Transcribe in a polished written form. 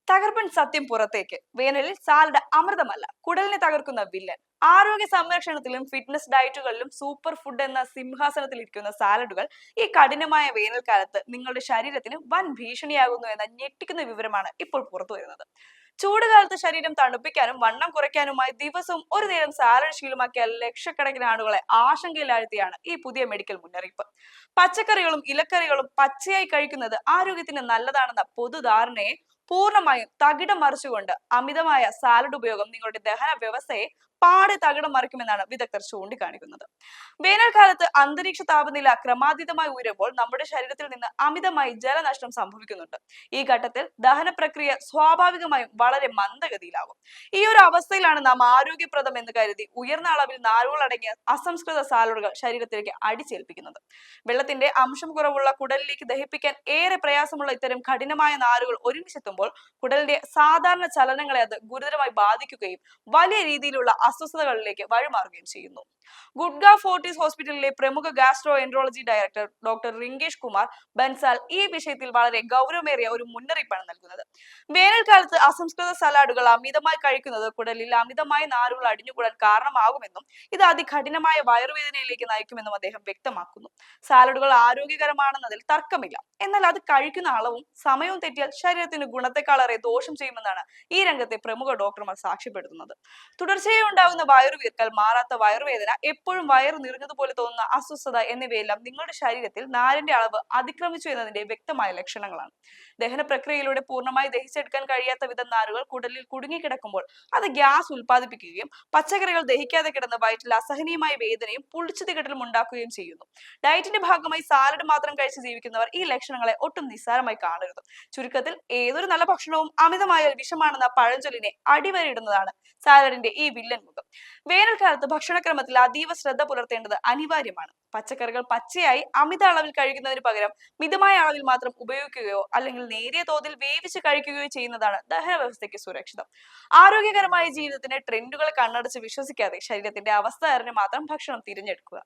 തകർപ്പൻ സത്യം പുറത്തേക്ക്. വേനലിൽ സാലഡ് അമൃതമല്ല, കുടലിനെ തകർക്കുന്ന വില്ലൻ. ആരോഗ്യ സംരക്ഷണത്തിലും ഫിറ്റ്നസ് ഡയറ്റുകളിലും സൂപ്പർ ഫുഡ് എന്ന സിംഹാസനത്തിൽ ഇരിക്കുന്ന സാലഡുകൾ ഈ കഠിനമായ വേനൽക്കാലത്ത് നിങ്ങളുടെ ശരീരത്തിന് വൻ ഭീഷണിയാകുന്നു എന്ന ഞെട്ടിക്കുന്ന വിവരമാണ് ഇപ്പോൾ പുറത്തു വരുന്നത്. ചൂടുകാലത്ത് ശരീരം തണുപ്പിക്കാനും വണ്ണം കുറയ്ക്കാനുമായി ദിവസവും ഒരു നേരം സാലഡ് ശീലമാക്കിയ ലക്ഷക്കണക്കിന് ആളുകളെ ആശങ്കയിലാഴ്ത്തിയാണ് ഈ പുതിയ മെഡിക്കൽ മുന്നറിയിപ്പ്. പച്ചക്കറികളും ഇലക്കറികളും പച്ചയായി കഴിക്കുന്നത് ആരോഗ്യത്തിന് നല്ലതാണെന്ന പൊതുധാരണയെ പൂർണ്ണമായും തകിടം മറിച്ചുകൊണ്ട് അമിതമായ സാലഡ് ഉപയോഗം നിങ്ങളുടെ ദഹന വ്യവസ്ഥയെ പാടെ തകിടം മറിക്കുമെന്നാണ് വിദഗ്ധർ ചൂണ്ടിക്കാണിക്കുന്നത്. വേനൽക്കാലത്ത് അന്തരീക്ഷ താപനില ക്രമാതീതമായി ഉയരുമ്പോൾ നമ്മുടെ ശരീരത്തിൽ നിന്ന് അമിതമായി ജലനഷ്ടം സംഭവിക്കുന്നുണ്ട്. ഈ ഘട്ടത്തിൽ ദഹന പ്രക്രിയ സ്വാഭാവികമായും വളരെ മന്ദഗതിയിലാകും. ഈ ഒരു അവസ്ഥയിലാണ് നാം ആരോഗ്യപ്രദം എന്ന് കരുതി ഉയർന്ന അളവിൽ നാരുകൾ അടങ്ങിയ അസംസ്കൃത സാലഡുകൾ ശരീരത്തിലേക്ക് അടിച്ചേൽപ്പിക്കുന്നത്. വെള്ളത്തിന്റെ അംശം കുറവുള്ള കുടലിലേക്ക് ദഹിപ്പിക്കാൻ ഏറെ പ്രയാസമുള്ള ഇത്തരം കഠിനമായ നാരുകൾ ഒരുമിച്ചെത്തുമ്പോൾ കുടലിന്റെ സാധാരണ ചലനങ്ങളെ അത് ഗുരുതരമായി ബാധിക്കുകയും വലിയ രീതിയിലുള്ള അസ്വസ്ഥതകളിലേക്ക് വഴിമാറുകയും ചെയ്യുന്നു. ഗുഡ്ഗ ഫോർട്ടീസ് ഹോസ്പിറ്റലിലെ പ്രമുഖ gastroenterology director doctor Rinkesh Kumar Bansal ഈ വിഷയത്തിൽ വളരെ ഗൗരവമേറിയ ഒരു മുന്നറിയിപ്പാണ് നൽകുന്നത്. വേനൽക്കാലത്ത് അസംസ്കൃത സലാഡുകൾ അമിതമായി കഴിക്കുന്നത് കുടലിൽ അമിതമായ നാരുകൾ അടിഞ്ഞുകൂടാൻ കാരണമാകുമെന്നും ഇത് അതികഠിനമായ വയറുവേദനയിലേക്ക് നയിക്കുമെന്നും അദ്ദേഹം വ്യക്തമാക്കുന്നു. സാലഡുകൾ ആരോഗ്യകരമാണെന്നതിൽ തർക്കമില്ല, എന്നാൽ അത് കഴിക്കുന്ന അളവും സമയവും തെറ്റിയാൽ ശരീരത്തിന് ഗുണത്തെക്കാളേറെ ദോഷം ചെയ്യുമെന്നാണ് ഈ രംഗത്തെ പ്രമുഖ ഡോക്ടർമാർ സാക്ഷ്യപ്പെടുത്തുന്നത്. തുടർച്ചയായി ഉണ്ടാകുന്ന വയറുവീർക്കൽ, മാറാത്ത വയറുവേദന, എപ്പോഴും വയറു നിറഞ്ഞതുപോലെ തോന്നുന്ന അസ്വസ്ഥത എന്നിവയെല്ലാം നിങ്ങളുടെ ശരീരത്തിൽ നാരിന്റെ അളവ് അതിക്രമിച്ചു എന്നതിന്റെ വ്യക്തമായ ലക്ഷണങ്ങളാണ്. ദഹന പ്രക്രിയയിലൂടെ പൂർണ്ണമായി ദഹിച്ചെടുക്കാൻ കഴിയാത്ത വിധം നാരുകൾ കുടലിൽ കുടുങ്ങിക്കിടക്കുമ്പോൾ അത് ഗ്യാസ് ഉൽപ്പാദിപ്പിക്കുകയും പച്ചക്കറികൾ ദഹിക്കാതെ കിടന്ന് വയറ്റിൽ അസഹനീയമായ വേദനയും പുളിച്ചുതികട്ടലും ഉണ്ടാക്കുകയും ചെയ്യുന്നു. ഡയറ്റിന്റെ ഭാഗമായി സാലഡ് മാത്രം കഴിച്ച് ജീവിക്കുന്നവർ ഈ ലക്ഷണങ്ങളെ ഒട്ടും നിസ്സാരമായി കാണരുത്. ചുരുക്കത്തിൽ, ഏതൊരു നല്ല ഭക്ഷണവും അമിതമായ വിഷമാണെന്ന പഴഞ്ചൊല്ലിനെ അടിവരയിടുന്നതാണ് സാലഡിന്റെ ഈ വില്ലൻ മുഖം. വേനൽക്കാലത്ത് ഭക്ഷണക്രമത്തിൽ അതീവ ശ്രദ്ധ പുലർത്തേണ്ടത് അനിവാര്യമാണ്. പച്ചക്കറികൾ പച്ചയായി അമിത അളവിൽ കഴിക്കുന്നതിന് പകരം മിതമായ അളവിൽ മാത്രം ഉപയോഗിക്കുകയോ അല്ലെങ്കിൽ നേരിയ തോതിൽ വേവിച്ച് കഴിക്കുകയോ ചെയ്യുന്നതാണ് ദഹന വ്യവസ്ഥയ്ക്ക് സുരക്ഷിതം. ആരോഗ്യകരമായ ജീവിതത്തിന് ട്രെൻഡുകളെ കണ്ണടച്ച് വിശ്വസിക്കാതെ ശരീരത്തിന്റെ അവസ്ഥ അറിഞ്ഞ് മാത്രം ഭക്ഷണം തിരഞ്ഞെടുക്കുക.